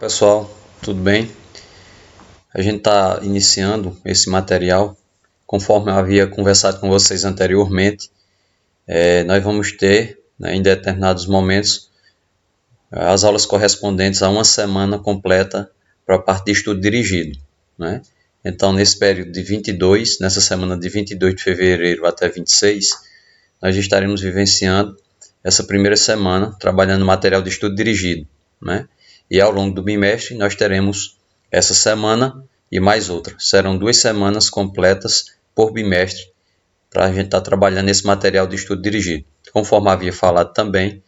Pessoal, tudo bem? A gente está iniciando esse material. Conforme eu havia conversado com vocês anteriormente, nós vamos ter, né, em determinados momentos, as aulas correspondentes a uma semana completa para a parte de estudo dirigido, né? Então, nesse período de 22, nessa semana de 22 de fevereiro até 26, nós estaremos vivenciando essa primeira semana trabalhando material de estudo dirigido, né? E ao longo do bimestre nós teremos essa semana e mais outra. Serão 2 semanas completas por bimestre para a gente estar trabalhando esse material de estudo dirigido. Conforme havia falado também,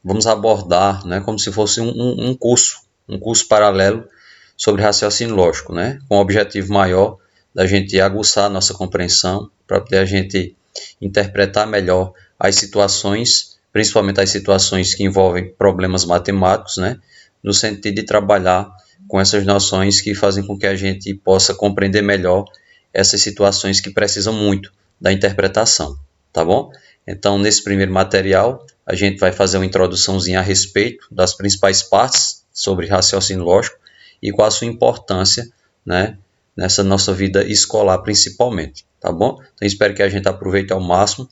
vamos abordar, né, como se fosse um curso paralelo sobre raciocínio lógico, né, com o objetivo maior da gente aguçar a nossa compreensão, para poder a gente interpretar melhor as situações, principalmente as situações que envolvem problemas matemáticos, né, no sentido de trabalhar com essas noções que fazem com que a gente possa compreender melhor essas situações que precisam muito da interpretação, tá bom? Então, nesse primeiro material, a gente vai fazer uma introduçãozinha a respeito das principais partes sobre raciocínio lógico e qual a sua importância, né, nessa nossa vida escolar principalmente, tá bom? Então, espero que a gente aproveite ao máximo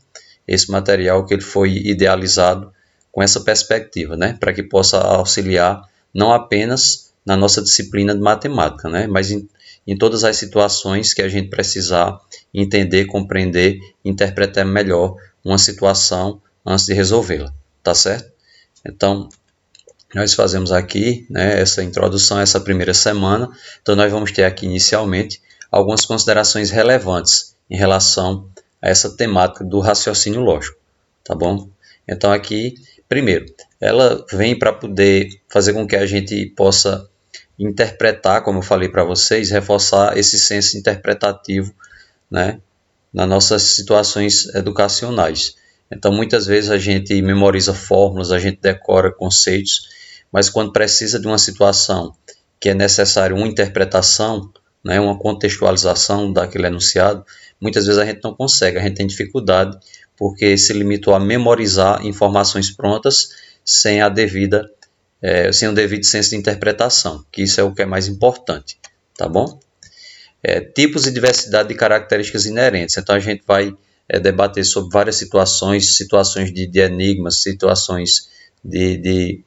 esse material, que ele foi idealizado com essa perspectiva, né, para que possa auxiliar não apenas na nossa disciplina de matemática, né, mas em todas as situações que a gente precisar entender, compreender, interpretar melhor uma situação antes de resolvê-la, tá certo? Então, nós fazemos aqui, né, essa introdução, essa primeira semana. Então, nós vamos ter aqui inicialmente algumas considerações relevantes em relação a essa temática do raciocínio lógico, tá bom? Então, aqui, primeiro, ela vem para poder fazer com que a gente possa interpretar, como eu falei para vocês, reforçar esse senso interpretativo, né, nas nossas situações educacionais. Então, muitas vezes a gente memoriza fórmulas, a gente decora conceitos, mas quando precisa de uma situação que é necessário uma interpretação, né, uma contextualização daquele enunciado, muitas vezes a gente não consegue, a gente tem dificuldade, porque se limitou a memorizar informações prontas sem sem o devido senso de interpretação, que isso é o que é mais importante, tá bom? Tipos e diversidade de características inerentes. Então, a gente vai debater sobre várias situações de enigmas, situações de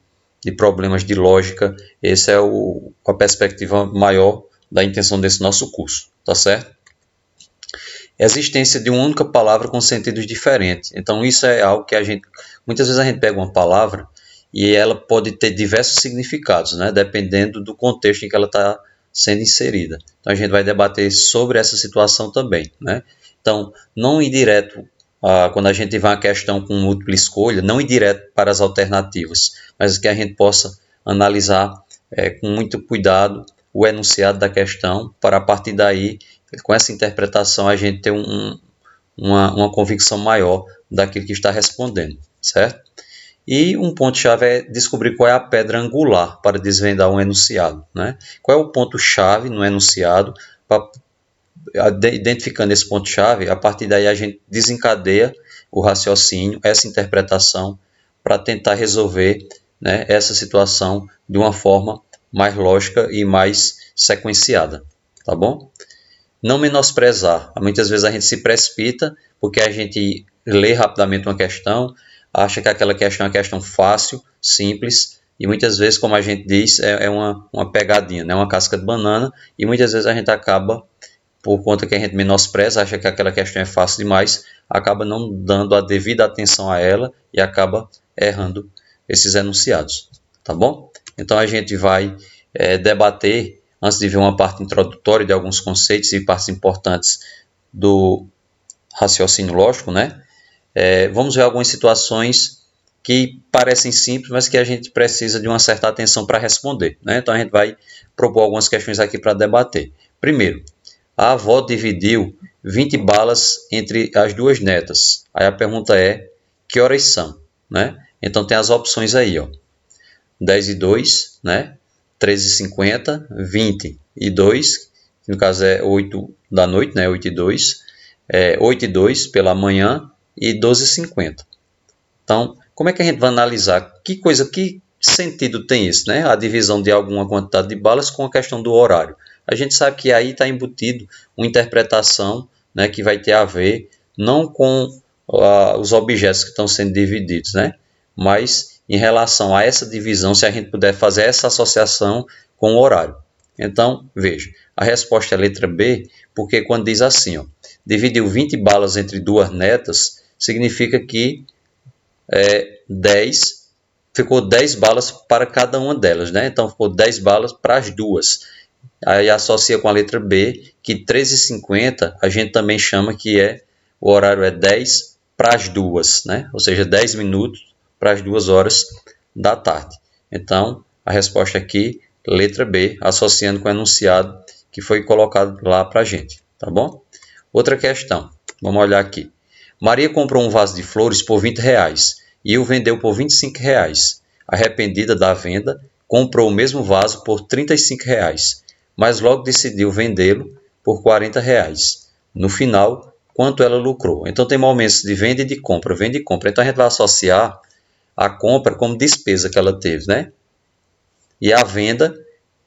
problemas de lógica. Essa é a perspectiva maior da intenção desse nosso curso, tá certo? Existência de uma única palavra com sentidos diferentes. Então, isso é algo que muitas vezes a gente pega uma palavra e ela pode ter diversos significados, né? Dependendo do contexto em que ela está sendo inserida. Então, a gente vai debater sobre essa situação também, né? Então, não ir direto, quando a gente vai a uma questão com múltipla escolha, não ir direto para as alternativas, mas que a gente possa analisar com muito cuidado o enunciado da questão, para a partir daí, com essa interpretação, a gente ter uma convicção maior daquilo que está respondendo, certo? E um ponto-chave é descobrir qual é a pedra angular para desvendar um enunciado, né? Qual é o ponto-chave no enunciado? Identificando esse ponto-chave, a partir daí a gente desencadeia o raciocínio, essa interpretação, para tentar resolver, né, essa situação de uma forma mais lógica e mais sequenciada, tá bom? Não menosprezar. Muitas vezes a gente se precipita porque a gente lê rapidamente uma questão, acha que aquela questão é uma questão fácil, simples, e muitas vezes, como a gente diz, é uma pegadinha, né? Uma casca de banana, e muitas vezes a gente acaba, por conta que a gente menospreza, acha que aquela questão é fácil demais, acaba não dando a devida atenção a ela e acaba errando esses enunciados, tá bom? Então a gente vai debater, antes de ver uma parte introdutória de alguns conceitos e partes importantes do raciocínio lógico, né? Vamos ver algumas situações que parecem simples, mas que a gente precisa de uma certa atenção para responder, né? Então a gente vai propor algumas questões aqui para debater. Primeiro, a avó dividiu 20 balas entre as duas netas. Aí a pergunta é, que horas são, né? Então tem as opções aí, ó. 10 e 2, né? 13h50, 20 e 2, que no caso é 8 da noite, né? 8 e 2, 8 e 2 pela manhã e 12h50. Então, como é que a gente vai analisar? Que sentido tem isso, né? A divisão de alguma quantidade de balas com a questão do horário. A gente sabe que aí está embutido uma interpretação, né, que vai ter a ver não com os objetos que estão sendo divididos, né? Mas em relação a essa divisão, se a gente puder fazer essa associação com o horário. Então, veja, a resposta é a letra B, porque quando diz assim, ó, dividiu 20 balas entre duas netas, significa que 10, ficou 10 balas para cada uma delas, né? Então ficou 10 balas para as duas. Aí associa com a letra B, que 13h50 a gente também chama que o horário é 10 para as duas, né? Ou seja, 10 minutos para as 2 horas da tarde. Então, a resposta aqui, letra B, associando com o enunciado que foi colocado lá para a gente, tá bom? Outra questão, vamos olhar aqui. Maria comprou um vaso de flores por R$20 e o vendeu por R$25. Arrependida da venda, comprou o mesmo vaso por R$35, mas logo decidiu vendê-lo por R$40. No final, quanto ela lucrou? Então tem momentos de venda e de compra, venda e compra. Então a gente vai associar a compra como despesa que ela teve, né? E a venda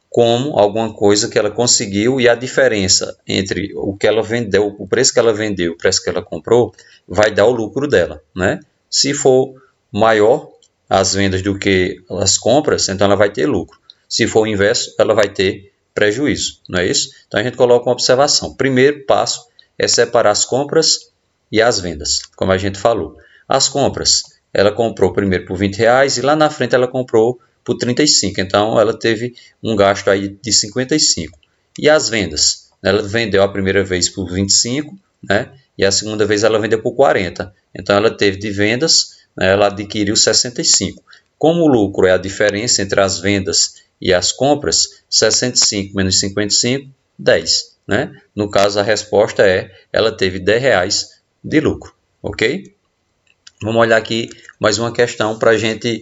como alguma coisa que ela conseguiu, e a diferença entre o que ela vendeu, o preço que ela vendeu e o preço que ela comprou, vai dar o lucro dela, né? Se for maior as vendas do que as compras, então ela vai ter lucro. Se for o inverso, ela vai ter prejuízo, não é isso? Então a gente coloca uma observação. Primeiro passo é separar as compras e as vendas, como a gente falou. As compras, ela comprou primeiro por R$20 e lá na frente ela comprou por 35, então ela teve um gasto aí de 55. E as vendas? Ela vendeu a primeira vez por 25, né? E a segunda vez ela vendeu por 40. Então ela teve de vendas, né, ela adquiriu 65. Como o lucro é a diferença entre as vendas e as compras, 65 menos 55, 10. Né? No caso, a resposta ela teve R$10 de lucro, ok? Vamos olhar aqui mais uma questão para a gente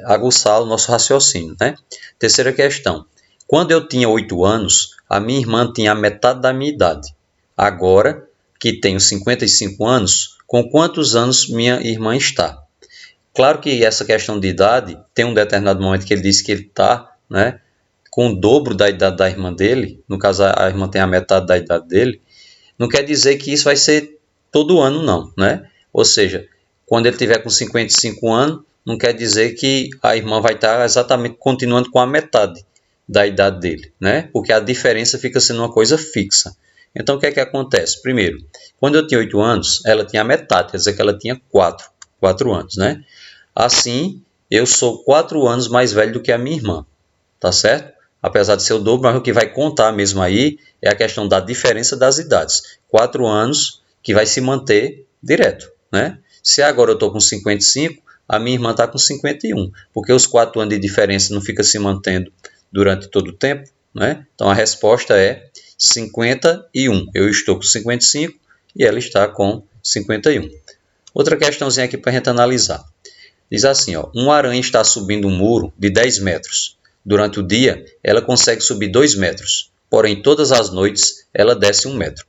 aguçar o nosso raciocínio, né? Terceira questão. Quando eu tinha 8 anos, a minha irmã tinha a metade da minha idade. Agora, que tenho 55 anos, com quantos anos minha irmã está? Claro que essa questão de idade, tem um determinado momento que ele disse que ele está, né, com o dobro da idade da irmã dele, no caso a irmã tem a metade da idade dele, não quer dizer que isso vai ser todo ano não, né? Ou seja, quando ele tiver com 55 anos, não quer dizer que a irmã vai estar exatamente continuando com a metade da idade dele, né? Porque a diferença fica sendo uma coisa fixa. Então, o que é que acontece? Primeiro, quando eu tinha 8 anos, ela tinha a metade, quer dizer que ela tinha 4 anos, né? Assim, eu sou 4 anos mais velho do que a minha irmã, tá certo? Apesar de ser o dobro, mas o que vai contar mesmo aí é a questão da diferença das idades. 4 anos que vai se manter direto, né? Se agora eu estou com 55, a minha irmã está com 51, porque os 4 anos de diferença não ficam se mantendo durante todo o tempo, né? Então a resposta é 51. Eu estou com 55 e ela está com 51. Outra questãozinha aqui para a gente analisar. Diz assim, ó, uma aranha está subindo um muro de 10 metros. Durante o dia, ela consegue subir 2 metros, porém todas as noites ela desce 1 metro.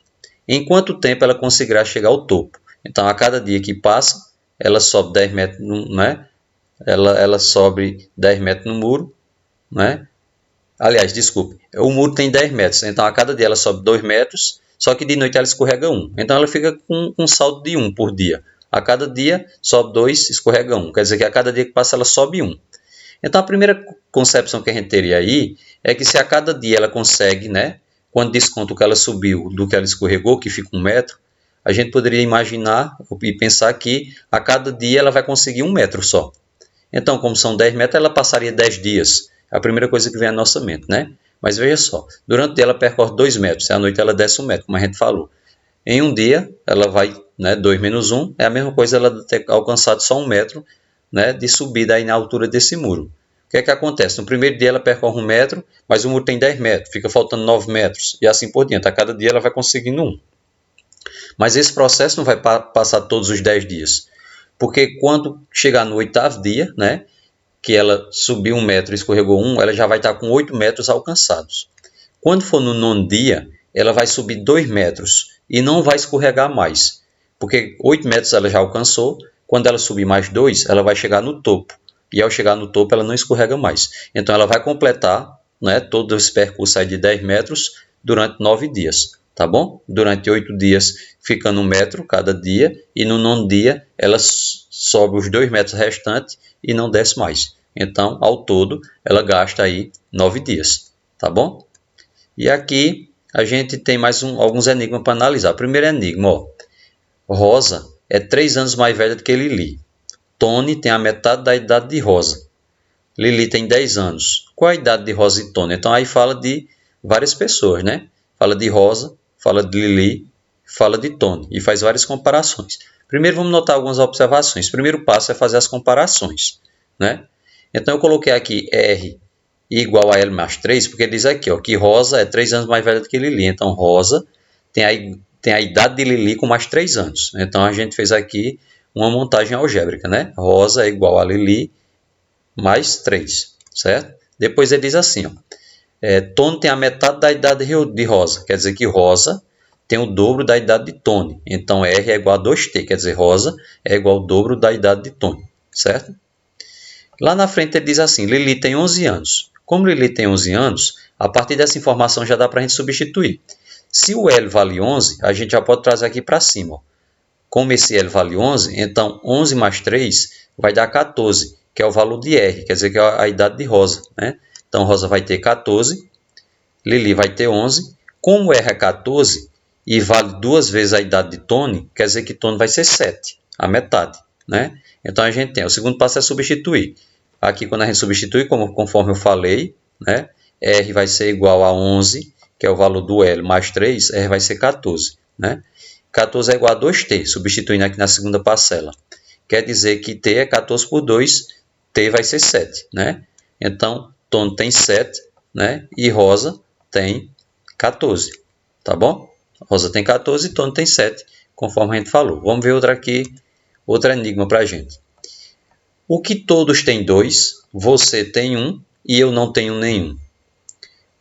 Em quanto tempo ela conseguirá chegar ao topo? Então, a cada dia que passa, ela sobe 10 metros, né? Ela sobe 10 metros no muro, né? Aliás, desculpe, o muro tem 10 metros, então a cada dia ela sobe 2 metros, só que de noite ela escorrega 1. Então ela fica com um saldo de 1 por dia. A cada dia sobe 2, escorrega 1. Quer dizer que a cada dia que passa ela sobe 1. Então a primeira concepção que a gente teria aí é que se a cada dia ela consegue, né, quando desconta o que ela subiu do que ela escorregou, que fica 1 metro, a gente poderia imaginar e pensar que a cada dia ela vai conseguir 1 metro só. Então, como são 10 metros, ela passaria 10 dias. É a primeira coisa que vem à nossa mente, né? Mas veja só, durante o dia ela percorre 2 metros, e à noite ela desce 1 metro, como a gente falou. Em um dia, ela vai, né, 2 menos 1, é a mesma coisa ela ter alcançado só 1 metro, né, de subida aí na altura desse muro. O que é que acontece? No primeiro dia ela percorre 1 metro, mas o muro tem 10 metros, fica faltando 9 metros, e assim por diante. A cada dia ela vai conseguindo 1. Mas esse processo não vai passar todos os 10 dias. Porque quando chegar no 8º dia, né, que ela subiu 1 metro e escorregou 1, ela já vai estar com 8 metros alcançados. Quando for no 9º dia, ela vai subir 2 metros e não vai escorregar mais. Porque 8 metros ela já alcançou, quando ela subir mais 2, ela vai chegar no topo. e ao chegar no topo ela não escorrega mais. Então ela vai completar, né, todo esse percurso aí de 10 metros durante 9 dias, tá bom? Durante 8 dias ficando 1 metro cada dia, e no 9º dia ela sobe os 2 metros restantes e não desce mais. Então, ao todo, ela gasta aí 9 dias, tá bom? E aqui a gente tem mais alguns enigmas para analisar. Primeiro enigma, ó. Rosa é 3 anos mais velha do que Lili. Tony tem a metade da idade de Rosa. Lili tem 10 anos. Qual a idade de Rosa e Tony? Então aí fala de várias pessoas, né? Fala de Rosa, fala de Lili, fala de Tony e faz várias comparações. Primeiro vamos notar algumas observações. O primeiro passo é fazer as comparações, né? Então eu coloquei aqui R igual a L mais 3, porque diz aqui, ó, que Rosa é 3 anos mais velha do que Lili. Então Rosa tem a idade de Lili com mais 3 anos. Então a gente fez aqui uma montagem algébrica, né? Rosa é igual a Lili mais 3, certo? Depois ele diz assim, ó, Tony tem a metade da idade de Rosa, quer dizer que Rosa tem o dobro da idade de Tony. Então R é igual a 2T, quer dizer, Rosa é igual ao dobro da idade de Tony, certo? Lá na frente ele diz assim, Lili tem 11 anos. Como Lili tem 11 anos, a partir dessa informação já dá para a gente substituir. Se o L vale 11, a gente já pode trazer aqui para cima. Ó. Como esse L vale 11, então 11 mais 3 vai dar 14, que é o valor de R, quer dizer que é a idade de Rosa, né? Então Rosa vai ter 14, Lili vai ter 11. Como R é 14 e vale 2 vezes a idade de Tony, quer dizer que Tony vai ser 7, a metade, né? Então a gente tem, o segundo passo é substituir. Aqui quando a gente substitui, conforme eu falei, né? R vai ser igual a 11, que é o valor do L, mais 3, R vai ser 14, né? 14 é igual a 2T, substituindo aqui na segunda parcela. Quer dizer que T é 14 por 2, T vai ser 7, né? Então, Tony tem 7, né? E Rosa tem 14, tá bom? Rosa tem 14 e Tony tem 7, conforme a gente falou. Vamos ver outra aqui, outro enigma para a gente. O que todos têm 2, você tem 1 e eu não tenho nenhum.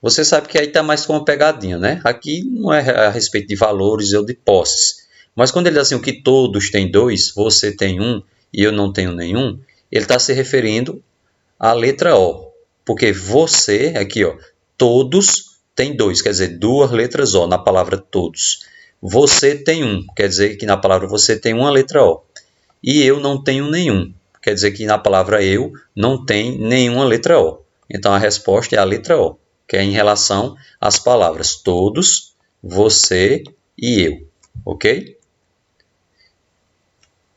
Você sabe que aí está mais com uma pegadinha, né? Aqui não é a respeito de valores ou de posses. Mas quando ele diz assim, o que todos têm 2, você tem 1 e eu não tenho nenhum, ele está se referindo à letra O. Porque você, aqui, ó, todos têm 2, quer dizer, 2 letras O na palavra todos. Você tem 1, quer dizer que na palavra você tem uma letra O. E eu não tenho nenhum, quer dizer que na palavra eu não tem nenhuma letra O. Então a resposta é a letra O, que é em relação às palavras todos, você e eu, ok?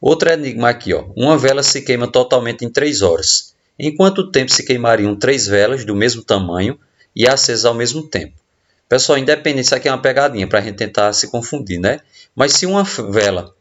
Outro enigma aqui, ó. Uma vela se queima totalmente em 3 horas. Em quanto tempo se queimariam 3 velas do mesmo tamanho e acesas ao mesmo tempo? Pessoal, independente, isso aqui é uma pegadinha para a gente tentar se confundir, né? Mas se uma vela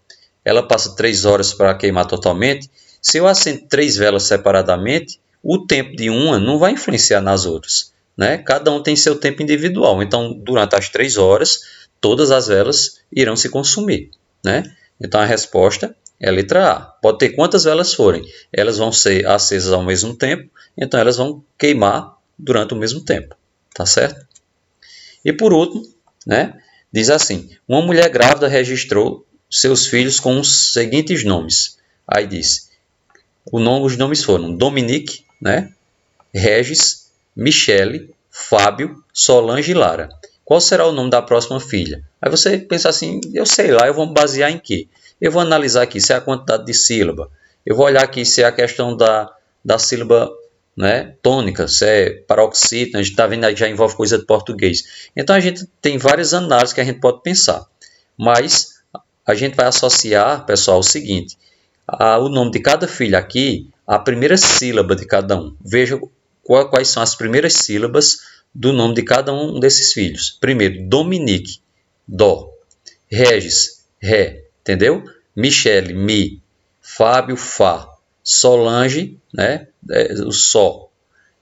ela passa 3 horas para queimar totalmente, se eu acendo 3 velas separadamente, o tempo de uma não vai influenciar nas outras, né? Cada um tem seu tempo individual, então durante as 3 horas, todas as velas irão se consumir, né? Então a resposta é a letra A. Pode ter quantas velas forem, elas vão ser acesas ao mesmo tempo, então elas vão queimar durante o mesmo tempo, tá certo? E por último, né, diz assim, uma mulher grávida registrou seus filhos com os seguintes nomes. Aí diz, os nomes foram Dominique, né, Regis, Michele, Fábio, Solange e Lara. Qual será o nome da próxima filha? Aí você pensa assim, eu sei lá, eu vou me basear em quê? Eu vou analisar aqui se é a quantidade de sílaba. Eu vou olhar aqui se é a questão da sílaba, né, tônica, se é paroxítona, a gente está vendo aí que já envolve coisa de português. Então a gente tem várias análises que a gente pode pensar. Mas a gente vai associar, pessoal, o seguinte, o nome de cada filho aqui, a primeira sílaba de cada um. Veja quais são as primeiras sílabas do nome de cada um desses filhos. Primeiro, Dominique, Dó. Regis, Ré, entendeu? Michele, Mi. Fábio, Fá. Solange, né? O Sol.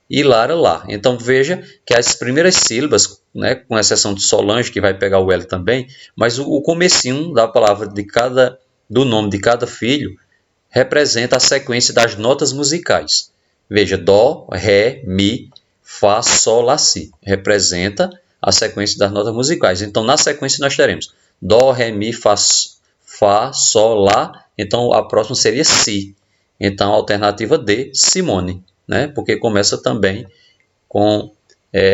E Lara, Lá. Então veja que as primeiras sílabas, né, com exceção de Solange, que vai pegar o L também, mas o comecinho da palavra do nome de cada filho representa a sequência das notas musicais. Veja, Dó, Ré, Mi, Fá, Sol, Lá, Si. Representa a sequência das notas musicais. Então, na sequência, nós teremos Dó, Ré, Mi, Fá, Sol, Lá. Então, a próxima seria Si. Então, a alternativa D, Simone, né? Porque começa também com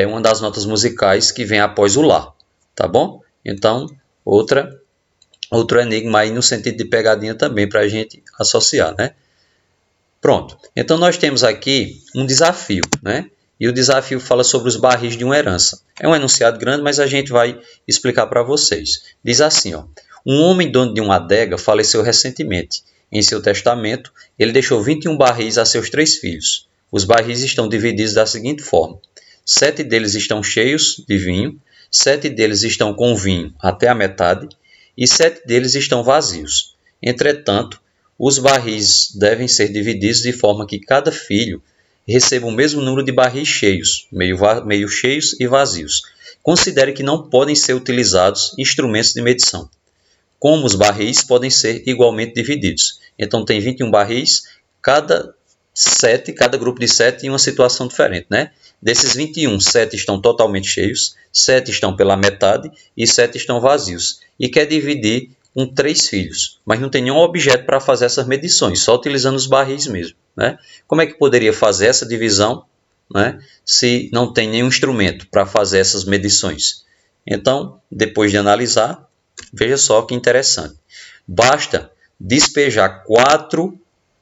uma das notas musicais que vem após o Lá, tá bom? Então, outro enigma aí no sentido de pegadinha também para a gente associar, né? Pronto. Então, nós temos aqui um desafio, né? E o desafio fala sobre os barris de uma herança. É um enunciado grande, mas a gente vai explicar para vocês. Diz assim, ó. Um homem dono de uma adega faleceu recentemente. Em seu testamento, ele deixou 21 barris a seus 3 filhos. Os barris estão divididos da seguinte forma. 7 deles estão cheios de vinho, 7 deles estão com vinho até a metade e 7 deles estão vazios. Entretanto, os barris devem ser divididos de forma que cada filho receba o mesmo número de barris cheios, meio cheios e vazios. Considere que não podem ser utilizados instrumentos de medição. Como os barris podem ser igualmente divididos. Então, tem 21 barris, cada grupo de 7 em uma situação diferente, né? Desses 21, 7 estão totalmente cheios, 7 estão pela metade e 7 estão vazios. E quer dividir com 3 filhos, mas não tem nenhum objeto para fazer essas medições, só utilizando os barris mesmo, né? Como é que poderia fazer essa divisão, né, se não tem nenhum instrumento para fazer essas medições? Então, depois de analisar, veja só que interessante. Basta despejar 4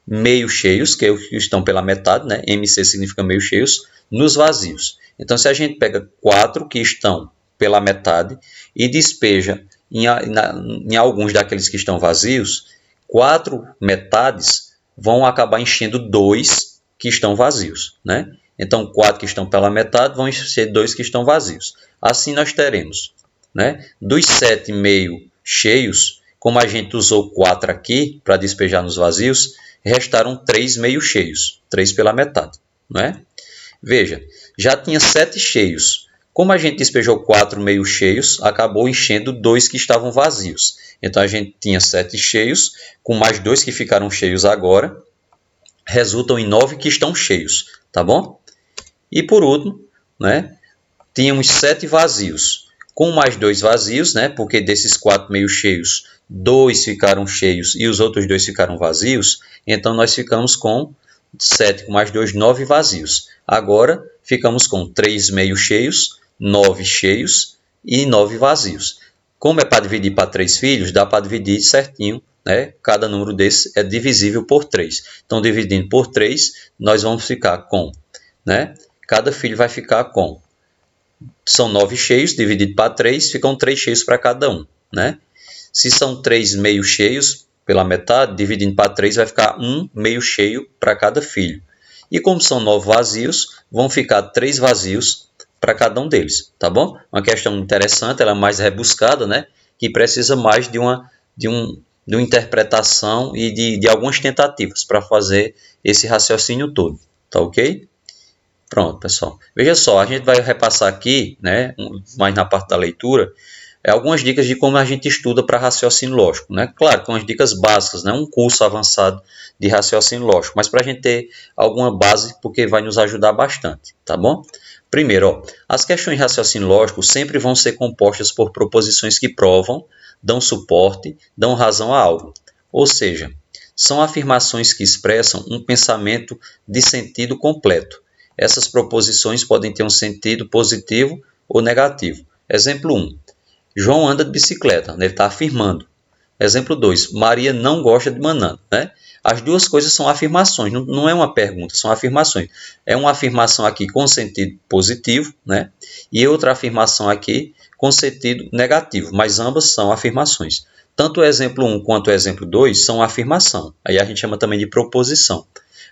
meio cheios, que estão pela metade, né? MC significa meio cheios, nos vazios. Então, se a gente pega 4 que estão pela metade e despeja em alguns daqueles que estão vazios, 4 metades vão acabar enchendo 2 que estão vazios, né? Então, 4 que estão pela metade vão encher 2 que estão vazios. Assim, nós teremos, né, dos 7 meio cheios, como a gente usou 4 aqui para despejar nos vazios, restaram 3 meio cheios, 3 pela metade, né? Veja, já tinha 7 cheios. Como a gente despejou 4 meio cheios, acabou enchendo 2 que estavam vazios. Então, a gente tinha 7 cheios, com mais 2 que ficaram cheios agora, resultam em 9 que estão cheios, tá bom? E por último, né, tínhamos 7 vazios, com mais 2 vazios, né, porque desses 4 meio cheios, 2 ficaram cheios e os outros 2 ficaram vazios, então nós ficamos com 7 com mais 2, 9 vazios. Agora, ficamos com 3 meio cheios, 9 cheios e 9 vazios. Como é para dividir para 3 filhos, dá para dividir certinho, né? Cada número desse é divisível por 3. Então, dividindo por 3, nós vamos ficar com, né? Cada filho vai ficar com, são 9 cheios, dividido para 3, ficam 3 cheios para cada um, né? Se são 3 meio cheios pela metade, dividindo para 3, vai ficar 1 meio cheio para cada filho. E como são 9 vazios, vão ficar 3 vazios para cada um deles, tá bom? Uma questão interessante, ela é mais rebuscada, né? Que precisa mais de uma interpretação e de algumas tentativas para fazer esse raciocínio todo, tá ok? Pronto, pessoal. Veja só, a gente vai repassar aqui, né, mais na parte da leitura, algumas dicas de como a gente estuda para raciocínio lógico, né? Claro, com as dicas básicas, né? Um curso avançado de raciocínio lógico, mas para a gente ter alguma base, porque vai nos ajudar bastante, tá bom? Primeiro, ó, as questões de raciocínio lógico sempre vão ser compostas por proposições que provam, dão suporte, dão razão a algo. Ou seja, são afirmações que expressam um pensamento de sentido completo. Essas proposições podem ter um sentido positivo ou negativo. Exemplo 1. João anda de bicicleta, ele está afirmando. Exemplo 2. Maria não gosta de banana, né? As duas coisas são afirmações, não é uma pergunta, são afirmações. É uma afirmação aqui com sentido positivo, né? E outra afirmação aqui com sentido negativo, mas ambas são afirmações. Tanto o exemplo 1 quanto o exemplo 2 são afirmação. Aí a gente chama também de proposição.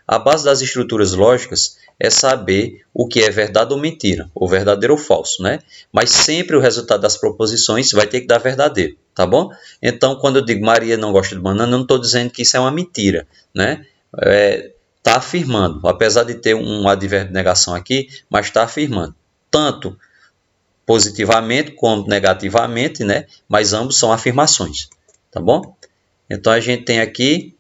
A base das estruturas lógicas é saber o que é verdade ou mentira, ou verdadeiro ou falso, né? Mas sempre o resultado das proposições vai ter que dar verdadeiro, tá bom? Então, quando eu digo Maria não gosta de banana, eu não estou dizendo que isso é uma mentira, né? Está afirmando, apesar de ter um advérbio de negação aqui, mas está afirmando, tanto positivamente como negativamente, né? Mas ambos são afirmações, tá bom? Então, a gente tem aqui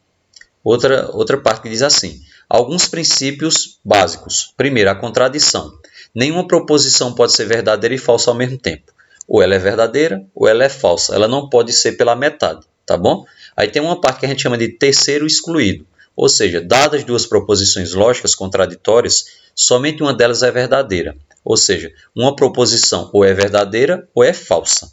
outra parte que diz assim: alguns princípios básicos. Primeiro, a contradição. Nenhuma proposição pode ser verdadeira e falsa ao mesmo tempo. Ou ela é verdadeira ou ela é falsa. Ela não pode ser pela metade, tá bom? Aí tem uma parte que a gente chama de terceiro excluído. Ou seja, dadas duas proposições lógicas contraditórias, somente uma delas é verdadeira. Ou seja, uma proposição ou é verdadeira ou é falsa.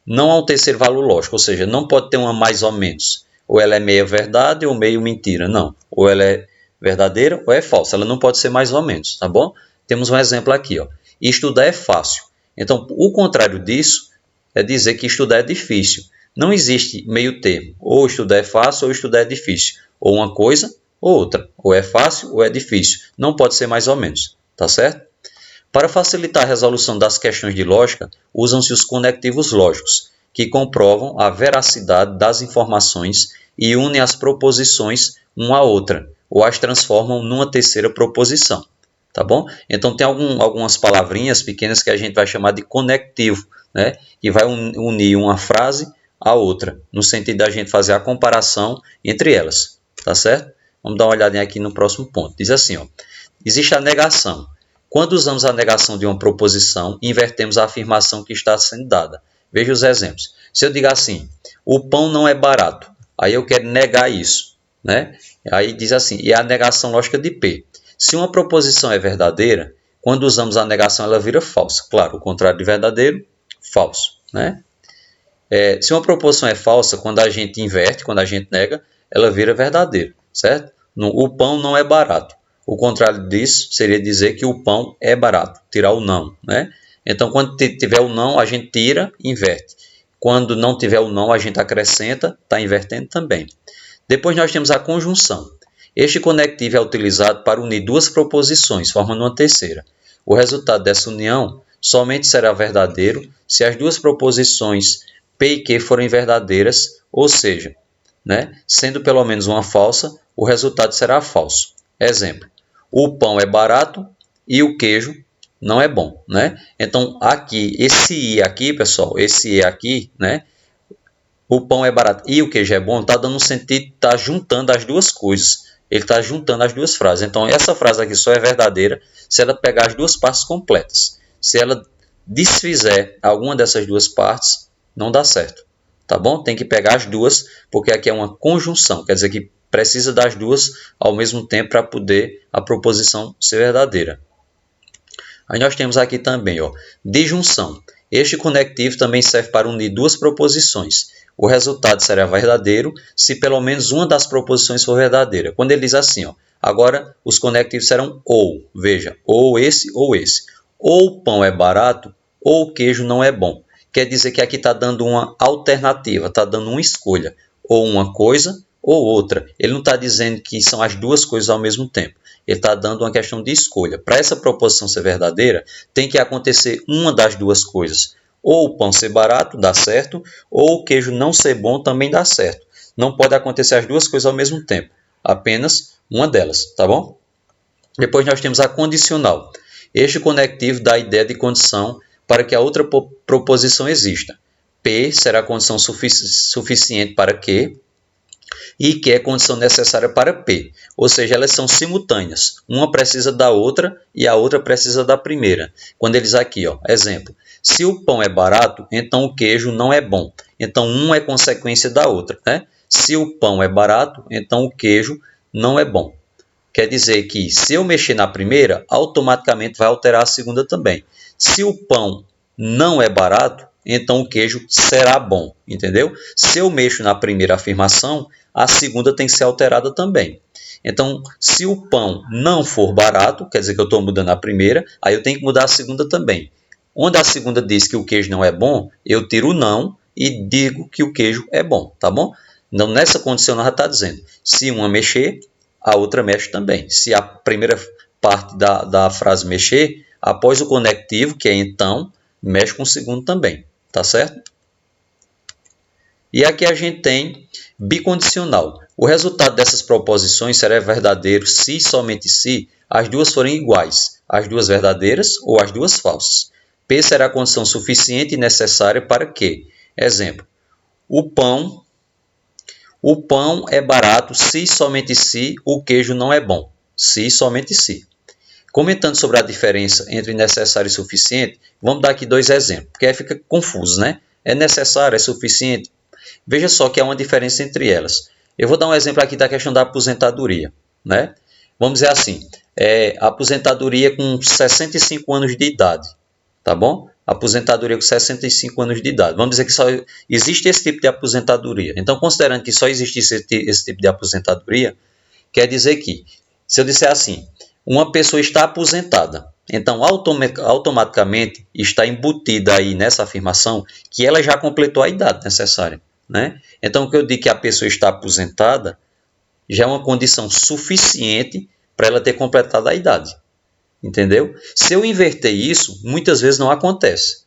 Não há um terceiro valor lógico, ou seja, não pode ter uma mais ou menos. Ou ela é meia verdade ou meio mentira, não. Ou ela é verdadeira ou é falsa, ela não pode ser mais ou menos, tá bom? Temos um exemplo aqui, ó. Estudar é fácil. Então, o contrário disso é dizer que estudar é difícil. Não existe meio termo. Ou estudar é fácil ou estudar é difícil. Ou uma coisa ou outra. Ou é fácil ou é difícil. Não pode ser mais ou menos, tá certo? Para facilitar a resolução das questões de lógica, usam-se os conectivos lógicos, que comprovam a veracidade das informações e unem as proposições uma à outra, ou as transformam numa terceira proposição. Tá bom? Então, tem algumas palavrinhas pequenas que a gente vai chamar de conectivo, né? Que vai unir uma frase à outra, no sentido da gente fazer a comparação entre elas. Tá certo? Vamos dar uma olhadinha aqui no próximo ponto. Diz assim, ó, existe a negação. Quando usamos a negação de uma proposição, invertemos a afirmação que está sendo dada. Veja os exemplos. Se eu digo assim, o pão não é barato, aí eu quero negar isso, né? Aí diz assim, e a negação lógica de P. Se uma proposição é verdadeira, quando usamos a negação ela vira falsa. Claro, o contrário de verdadeiro, falso, né? Se uma proposição é falsa, quando a gente inverte, quando a gente nega, ela vira verdadeira, certo? O pão não é barato. O contrário disso seria dizer que o pão é barato, tirar o não, né? Então, quando tiver o não, a gente tira, inverte. Quando não tiver o não, a gente acrescenta, está invertendo também. Depois nós temos a conjunção. Este conectivo é utilizado para unir duas proposições, formando uma terceira. O resultado dessa união somente será verdadeiro se as duas proposições P e Q forem verdadeiras, ou seja, né, sendo pelo menos uma falsa, o resultado será falso. Exemplo, o pão é barato e o queijo não é bom, né? Então, aqui, esse I aqui, pessoal, esse E aqui, né? O pão é barato e o queijo é bom, está dando um sentido, está juntando as duas coisas. Ele está juntando as duas frases. Então, essa frase aqui só é verdadeira se ela pegar as duas partes completas. Se ela desfizer alguma dessas duas partes, não dá certo. Tá bom? Tem que pegar as duas, porque aqui é uma conjunção. Quer dizer que precisa das duas ao mesmo tempo para poder a proposição ser verdadeira. Aí nós temos aqui também, ó, disjunção. Este conectivo também serve para unir duas proposições. O resultado será verdadeiro se pelo menos uma das proposições for verdadeira. Quando ele diz assim, ó, agora os conectivos serão ou. Veja, ou esse ou esse. Ou o pão é barato ou o queijo não é bom. Quer dizer que aqui está dando uma alternativa, está dando uma escolha. Ou uma coisa ou outra. Ele não está dizendo que são as duas coisas ao mesmo tempo. Ele está dando uma questão de escolha. Para essa proposição ser verdadeira, tem que acontecer uma das duas coisas. Ou o pão ser barato, dá certo, ou o queijo não ser bom, também dá certo. Não pode acontecer as duas coisas ao mesmo tempo. Apenas uma delas, tá bom? Depois nós temos a condicional. Este conectivo dá a ideia de condição para que a outra proposição exista. P será a condição suficiente para Q, e que é condição necessária para P. Ou seja, elas são simultâneas. Uma precisa da outra e a outra precisa da primeira. Quando eles aqui, ó, exemplo, se o pão é barato, então o queijo não é bom. Então, um é consequência da outra, né? Se o pão é barato, então o queijo não é bom. Quer dizer que se eu mexer na primeira, automaticamente vai alterar a segunda também. Se o pão não é barato, então o queijo será bom, entendeu? Se eu mexo na primeira afirmação, a segunda tem que ser alterada também. Então, se o pão não for barato, quer dizer que eu estou mudando a primeira, aí eu tenho que mudar a segunda também. Onde a segunda diz que o queijo não é bom, eu tiro o não e digo que o queijo é bom, tá bom? Então, nessa condicional já está dizendo, se uma mexer, a outra mexe também. Se a primeira parte da frase mexer, após o conectivo, que é então, mexe com o segundo também, tá certo? E aqui a gente tem bicondicional. O resultado dessas proposições será verdadeiro se e somente se as duas forem iguais, as duas verdadeiras ou as duas falsas. P será a condição suficiente e necessária para que, exemplo, o pão é barato se e somente se o queijo não é bom. Se e somente se. Comentando sobre a diferença entre necessário e suficiente, vamos dar aqui dois exemplos, porque aí fica confuso, né? É necessário, é suficiente? Veja só que há uma diferença entre elas. Eu vou dar um exemplo aqui da questão da aposentadoria, né? Vamos dizer assim, aposentadoria com 65 anos de idade, tá bom? Aposentadoria com 65 anos de idade. Vamos dizer que só existe esse tipo de aposentadoria. Então, considerando que só existe esse tipo de aposentadoria, quer dizer que, se eu disser assim, uma pessoa está aposentada, então automaticamente está embutida aí nessa afirmação que ela já completou a idade necessária, né? Então, o que eu digo que a pessoa está aposentada já é uma condição suficiente para ela ter completado a idade, entendeu? Se eu inverter isso, muitas vezes não acontece.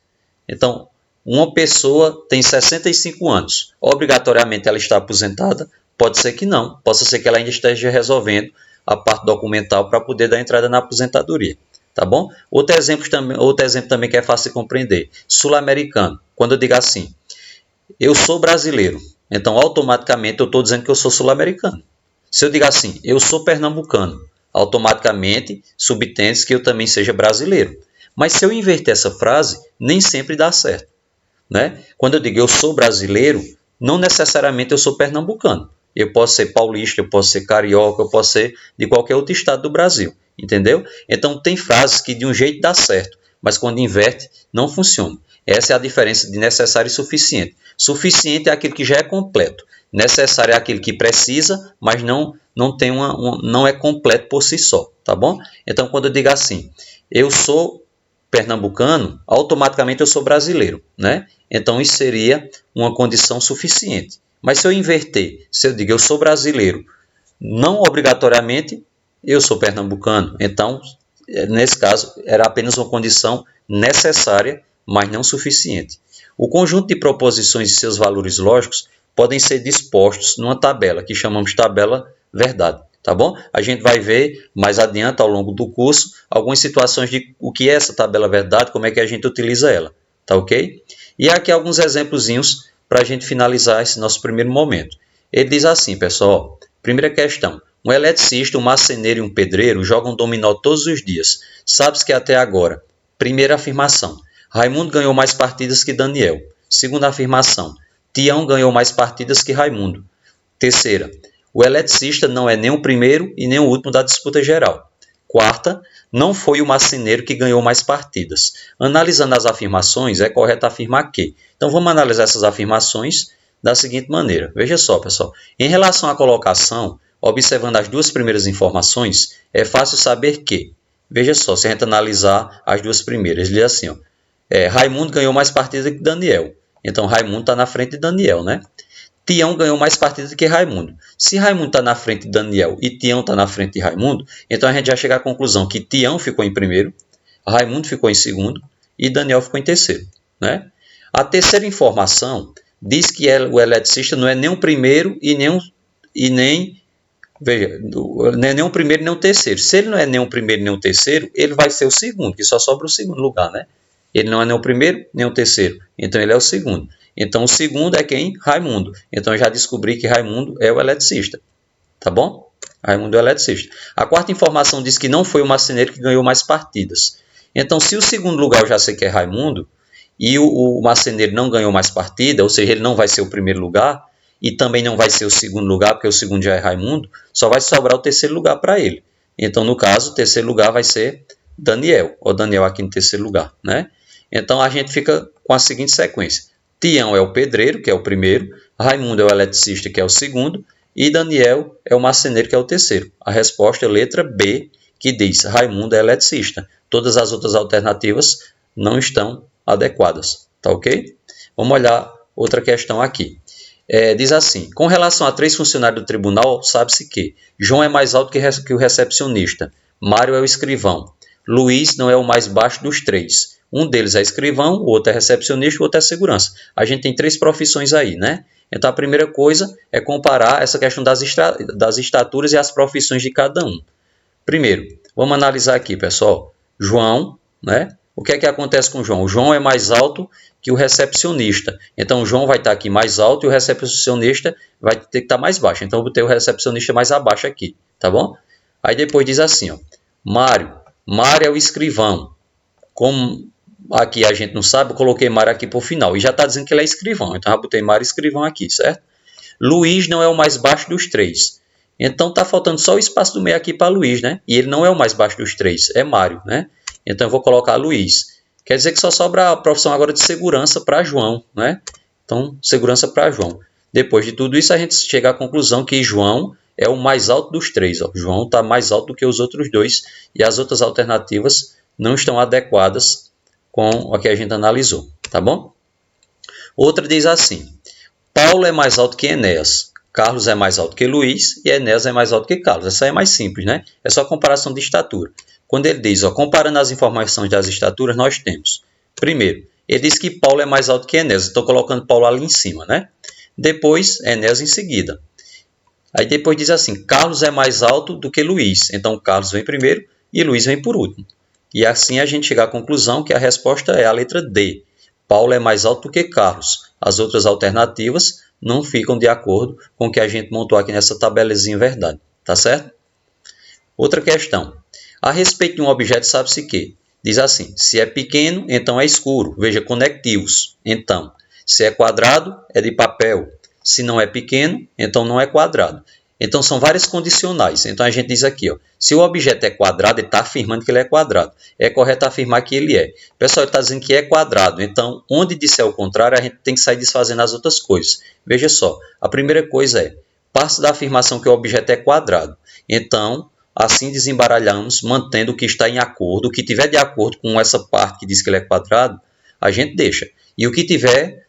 Então, uma pessoa tem 65 anos, obrigatoriamente ela está aposentada? Pode ser que não, possa ser que ela ainda esteja resolvendo a parte documental para poder dar entrada na aposentadoria, tá bom? Outro exemplo também que é fácil de compreender, sul-americano, quando eu digo assim, eu sou brasileiro, então automaticamente eu estou dizendo que eu sou sul-americano. Se eu digo assim, eu sou pernambucano, automaticamente subtende-se que eu também seja brasileiro. Mas se eu inverter essa frase, nem sempre dá certo, né? Quando eu digo eu sou brasileiro, não necessariamente eu sou pernambucano. Eu posso ser paulista, eu posso ser carioca, eu posso ser de qualquer outro estado do Brasil, entendeu? Então tem frases que de um jeito dá certo, mas quando inverte não funciona. Essa é a diferença de necessário e suficiente. Suficiente é aquilo que já é completo. Necessário é aquele que precisa, mas não é completo por si só, tá bom? Então quando eu digo assim, eu sou pernambucano, automaticamente eu sou brasileiro, né? Então isso seria uma condição suficiente. Mas se eu inverter, se eu digo eu sou brasileiro, não obrigatoriamente eu sou pernambucano, então nesse caso era apenas uma condição necessária, mas não suficiente. O conjunto de proposições e seus valores lógicos podem ser dispostos numa tabela que chamamos de tabela verdade. Tá bom? A gente vai ver mais adiante ao longo do curso algumas situações de o que é essa tabela verdade, como é que a gente utiliza ela, tá ok? E aqui alguns exemplozinhos para a gente finalizar esse nosso primeiro momento. Ele diz assim, pessoal, primeira questão, um eletricista, um marceneiro e um pedreiro jogam dominó todos os dias. Sabe-se que até agora, primeira afirmação, Raimundo ganhou mais partidas que Daniel. Segunda afirmação, Tião ganhou mais partidas que Raimundo. Terceira, o eletricista não é nem o primeiro e nem o último da disputa geral. Quarta, não foi o marceneiro que ganhou mais partidas. Analisando as afirmações, é correto afirmar que. Então vamos analisar essas afirmações da seguinte maneira. Veja só, pessoal. Em relação à colocação, observando as duas primeiras informações, é fácil saber que. Veja só, se a gente analisar as duas primeiras, ele diz assim, ó, Raimundo ganhou mais partidas que Daniel. Então Raimundo está na frente de Daniel, né? Tião ganhou mais partidas que Raimundo. Se Raimundo está na frente de Daniel e Tião está na frente de Raimundo, então a gente já chega à conclusão que Tião ficou em primeiro, Raimundo ficou em segundo e Daniel ficou em terceiro, né? A terceira informação diz que o eletricista não é nem o primeiro veja, não é nem o primeiro nem o terceiro. Se ele não é nem o primeiro nem o terceiro, ele vai ser o segundo, que só sobra o segundo lugar, né? Ele não é nem o primeiro nem o terceiro, então ele é o segundo. Então, o segundo é quem? Raimundo. Então, eu já descobri que Raimundo é o eletricista. Tá bom? Raimundo é o eletricista. A quarta informação diz que não foi o marceneiro que ganhou mais partidas. Então, se o segundo lugar eu já sei que é Raimundo, e o marceneiro não ganhou mais partida, ou seja, ele não vai ser o primeiro lugar, e também não vai ser o segundo lugar, porque o segundo já é Raimundo, só vai sobrar o terceiro lugar para ele. Então, no caso, o terceiro lugar vai ser Daniel, ou Daniel aqui no terceiro lugar, né? Então, a gente fica com a seguinte sequência. Tião é o pedreiro, que é o primeiro, Raimundo é o eletricista, que é o segundo, e Daniel é o marceneiro, que é o terceiro. A resposta é a letra B, que diz Raimundo é eletricista. Todas as outras alternativas não estão adequadas, tá ok? Vamos olhar outra questão aqui. Diz assim, com relação a 3 funcionários do tribunal, sabe-se que João é mais alto que o recepcionista, Mário é o escrivão, Luiz não é o mais baixo dos 3. Um deles é escrivão, o outro é recepcionista, o outro é segurança. A gente tem 3 profissões aí, né? Então, a primeira coisa é comparar essa questão das estaturas e as profissões de cada um. Primeiro, vamos analisar aqui, pessoal. João, né? O que é que acontece com o João? O João é mais alto que o recepcionista. Então, o João vai estar aqui mais alto e o recepcionista vai ter que estar mais baixo. Então, eu vou ter o recepcionista mais abaixo aqui, tá bom? Aí depois diz assim, ó. Mário é o escrivão. Como aqui a gente não sabe, eu coloquei Mário aqui por final. E já está dizendo que ele é escrivão. Então, já botei Mário escrivão aqui, certo? Luiz não é o mais baixo dos 3. Então está faltando só o espaço do meio aqui para Luiz, né? E ele não é o mais baixo dos 3, é Mário, né? Então eu vou colocar Luiz. Quer dizer que só sobra a profissão agora de segurança para João, né? Então, segurança para João. Depois de tudo isso, a gente chega à conclusão que João é o mais alto dos 3. Ó. João está mais alto do que os outros 2 e as outras alternativas não estão adequadas com o que a gente analisou, tá bom? Outra diz assim: Paulo é mais alto que Enéas, Carlos é mais alto que Luiz e Enéas é mais alto que Carlos. Essa aí é mais simples, né? É só comparação de estatura. Quando ele diz, ó, comparando as informações das estaturas, nós temos, primeiro, ele diz que Paulo é mais alto que Enéas. Estou colocando Paulo ali em cima, né? Depois, Enéas em seguida. Aí depois diz assim, Carlos é mais alto do que Luiz. Então, Carlos vem primeiro e Luiz vem por último. E assim a gente chega à conclusão que a resposta é a letra D. Paulo é mais alto do que Carlos. As outras alternativas não ficam de acordo com o que a gente montou aqui nessa tabelazinha verdade. Tá certo? Outra questão. A respeito de um objeto, sabe-se que? Diz assim, se é pequeno, então é escuro. Veja, conectivos. Então, se é quadrado, é de papel. Se não é pequeno, então não é quadrado. Então, são várias condicionais. Então, a gente diz aqui, ó, se o objeto é quadrado, ele está afirmando que ele é quadrado. É correto afirmar que ele é. Pessoal, ele está dizendo que é quadrado. Então, onde disser o contrário, a gente tem que sair desfazendo as outras coisas. Veja só, a primeira coisa é, parte da afirmação que o objeto é quadrado. Então, assim desembaralhamos, mantendo o que está em acordo. O que tiver de acordo com essa parte que diz que ele é quadrado, a gente deixa. E o que tiver,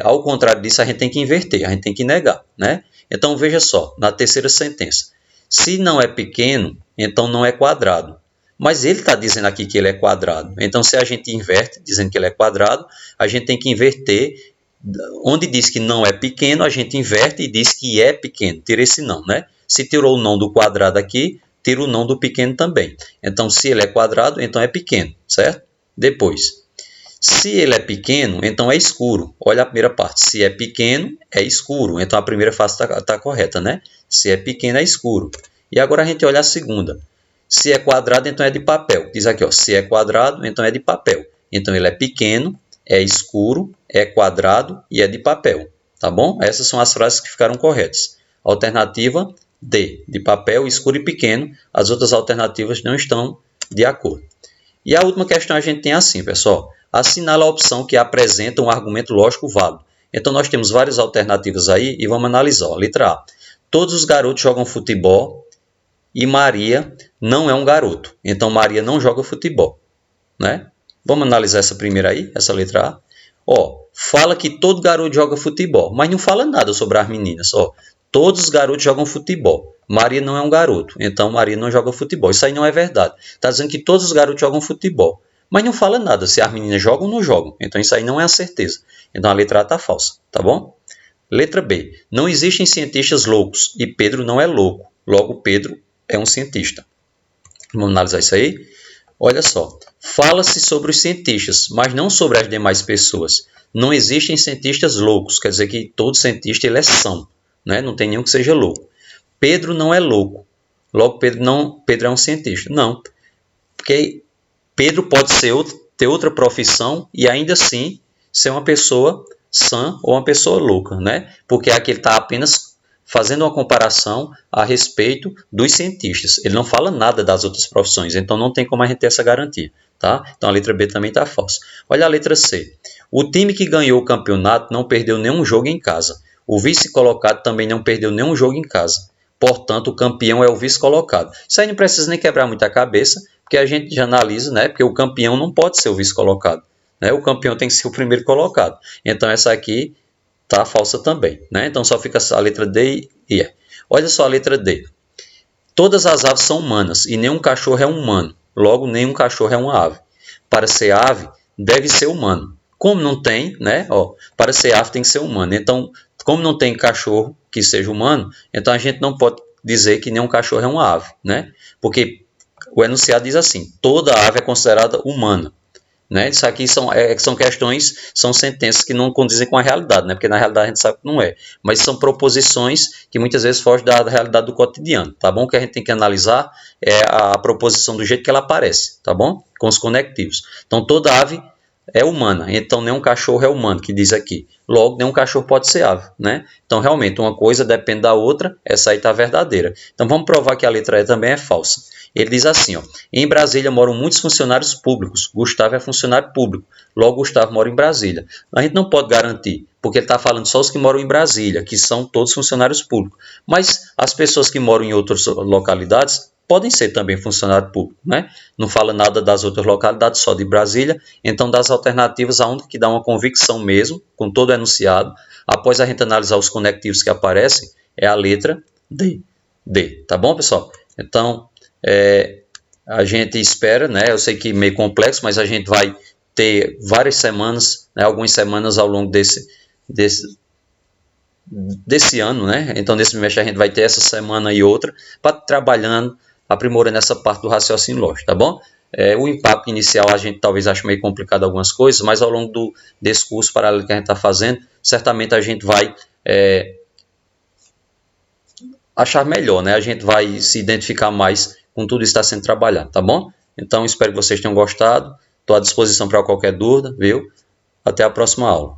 ao contrário disso, a gente tem que inverter, a gente tem que negar, né? Então, veja só, na terceira sentença. Se não é pequeno, então não é quadrado. Mas ele está dizendo aqui que ele é quadrado. Então, se a gente inverte, dizendo que ele é quadrado, a gente tem que inverter. Onde diz que não é pequeno, a gente inverte e diz que é pequeno. Tira esse não, né? Se tirou o não do quadrado aqui, tira o não do pequeno também. Então, se ele é quadrado, então é pequeno, certo? Depois, se ele é pequeno, então é escuro. Olha a primeira parte. Se é pequeno, é escuro. Então, a primeira frase está correta, né? Se é pequeno, é escuro. E agora a gente olha a segunda. Se é quadrado, então é de papel. Diz aqui, ó, se é quadrado, então é de papel. Então, ele é pequeno, é escuro, é quadrado e é de papel. Tá bom? Essas são as frases que ficaram corretas. Alternativa D, de papel, escuro e pequeno. As outras alternativas não estão de acordo. E a última questão a gente tem assim, pessoal. Assinala a opção que apresenta um argumento lógico válido. Então, nós temos várias alternativas aí e vamos analisar. Ó. Letra A. Todos os garotos jogam futebol e Maria não é um garoto. Então, Maria não joga futebol. Né? Vamos analisar essa primeira aí, essa letra A. Ó, fala que todo garoto joga futebol, mas não fala nada sobre as meninas. Ó, todos os garotos jogam futebol. Maria não é um garoto, então Maria não joga futebol. Isso aí não é verdade. Está dizendo que todos os garotos jogam futebol, mas não fala nada se as meninas jogam ou não jogam. Então isso aí não é a certeza. Então a letra A está falsa, tá bom? Letra B. Não existem cientistas loucos e Pedro não é louco. Logo, Pedro é um cientista. Vamos analisar isso aí? Olha só. Fala-se sobre os cientistas, mas não sobre as demais pessoas. Não existem cientistas loucos, quer dizer que todo cientista ele é são, né? Não tem nenhum que seja louco. Pedro não é louco, logo Pedro é um cientista. Não, porque Pedro pode ter outra profissão e ainda assim ser uma pessoa sã ou uma pessoa louca, né? Porque aqui ele está apenas fazendo uma comparação a respeito dos cientistas. Ele não fala nada das outras profissões, então não tem como a gente ter essa garantia. Tá? Então a letra B também está falsa. Olha a letra C. O time que ganhou o campeonato não perdeu nenhum jogo em casa. O vice-colocado também não perdeu nenhum jogo em casa. Portanto, o campeão é o vice-colocado. Isso aí não precisa nem quebrar muita cabeça, porque a gente já analisa, né? Porque o campeão não pode ser o vice-colocado. Né? O campeão tem que ser o primeiro colocado. Então essa aqui está falsa também. Né? Então só fica a letra D e E. Olha só a letra D. Todas as aves são humanas e nenhum cachorro é humano. Logo, nenhum cachorro é uma ave. Para ser ave, deve ser humano. Como não tem, né? Ó, para ser ave tem que ser humano. Então, como não tem cachorro que seja humano, então a gente não pode dizer que nenhum cachorro é uma ave, né? Porque o enunciado diz assim, toda ave é considerada humana. Né? Isso aqui são questões, são sentenças que não condizem com a realidade, né? Porque na realidade a gente sabe que não é. Mas são proposições que muitas vezes fogem da realidade do cotidiano, tá bom? O que a gente tem que analisar é a proposição do jeito que ela aparece, tá bom? Com os conectivos. Então toda ave é humana, então nenhum cachorro é humano, que diz aqui. Logo, nenhum cachorro pode ser ave, né? Então, realmente, uma coisa depende da outra, essa aí está verdadeira. Então, vamos provar que a letra E também é falsa. Ele diz assim, ó, em Brasília moram muitos funcionários públicos, Gustavo é funcionário público, logo Gustavo mora em Brasília. A gente não pode garantir, porque ele está falando só os que moram em Brasília, que são todos funcionários públicos. Mas as pessoas que moram em outras localidades podem ser também funcionário público, né? Não fala nada das outras localidades, só de Brasília. Então, das alternativas, a única que dá uma convicção mesmo, com todo o enunciado, após a gente analisar os conectivos que aparecem, é a letra D. D, tá bom, pessoal? Então, a gente espera, né? Eu sei que é meio complexo, mas a gente vai ter várias semanas, né? Algumas semanas ao longo desse ano, né? Então, nesse mês a gente vai ter essa semana e outra para trabalhando, aprimorando essa parte do raciocínio lógico, tá bom? O impacto inicial a gente talvez ache meio complicado algumas coisas, mas ao longo desse curso paralelo que a gente está fazendo, certamente a gente vai achar melhor, né? A gente vai se identificar mais com tudo isso que está sendo trabalhado, tá bom? Então, espero que vocês tenham gostado. Estou à disposição para qualquer dúvida, viu? Até a próxima aula.